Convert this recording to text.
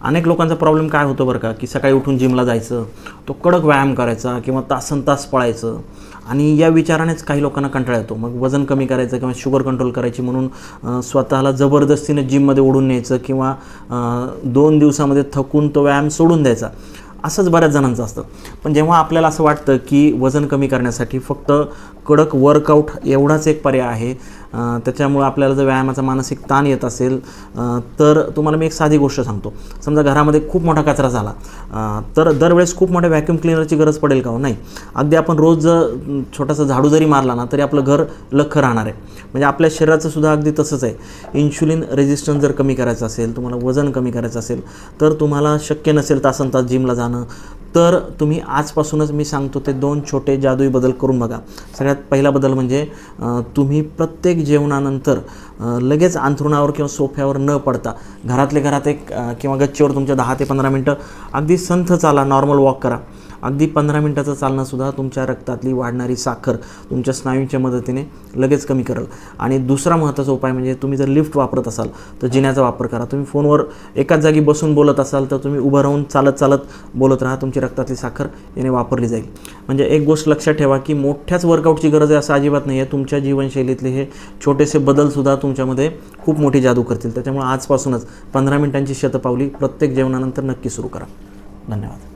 अनेक लोकांचा प्रॉब्लेम काय होतो बरं का, की सकाळी उठून जिमला जायचं, तो कडक व्यायाम करायचा किंवा तासनतास पळायचं, आणि या विचारानेच काही लोकांना कंटाळा येतो. मग वजन कमी करायचं किंवा शुगर कंट्रोल करायची म्हणून स्वतःला जबरदस्तीने जिममध्ये ओढून न्यायचं किंवा 2 दिवसामध्ये थकून तो व्यायाम सोडून द्यायचा, असंच बऱ्याच जणांचं असतं. पण जेव्हा आपल्याला असं वाटतं की वजन कमी करण्यासाठी फक्त कडक वर्कआउट एवढाच एक पर्याय आहे, त्याच्यामुळे आपल्याला जर व्यायामाचा मानसिक ताण येत असेल, तर तुम्हाला मी एक साधी गोष्ट सांगतो. समजा घरामध्ये खूप मोठा कचरा झाला, तर दरवेळेस खूप मोठ्या व्हॅक्यूम क्लिनरची गरज पडेल का हो? नाही. अगदी आपण रोज जर छोटासा झाडू जरी मारला ना, तरी आपलं घर लख्ख राहणार आहे. म्हणजे आपल्या शरीराचं सुद्धा अगदी तसंच आहे. इन्शुलिन रेझिस्टन्स जर कमी करायचं असेल, तुम्हाला वजन कमी करायचं असेल, तर तुम्हाला शक्य नसेल तासनतास जिमला जाणं, तर तुम्ही आजपासूनच मी सांगतो ते 2 छोटे जादुई बदल करून बघा. सगळ्यात पहिला बदल म्हणजे तुम्ही प्रत्येक जेवणानंतर लगेच अंथरुणावर किंवा सोफ्यावर न पडता घरातल्या घरात एक किंवा गच्चीवर तुमच्या 10 ते 15 मिनटं अगदी संथ चाला, नॉर्मल वॉक करा. अगदी 15 मिनटाचं चालणंसुद्धा तुमच्या रक्तातली वाढणारी साखर तुमच्या स्नायूंच्या मदतीने लगेच कमी करेल. आणि दुसरा महत्त्वाचा उपाय म्हणजे तुम्ही जर लिफ्ट वापरत असाल तर जिन्याचा वापर करा. तुम्ही फोनवर एकाच जागी बसून बोलत असाल तर तुम्ही उभं राहून चालत चालत बोलत राहा. तुमची रक्तातली साखर याने वापरली जाईल. म्हणजे एक गोष्ट लक्षात ठेवा की मोठ्याच वर्कआउटची गरज आहे असं अजिबात नाही आहे. तुमच्या जीवनशैलीतले हे छोटेसे बदलसुद्धा तुमच्यामध्ये खूप मोठी जादू करतील. त्याच्यामुळे आजपासूनच 15 मिनिटांची शतपावली प्रत्येक जेवणानंतर नक्की सुरू करा. धन्यवाद.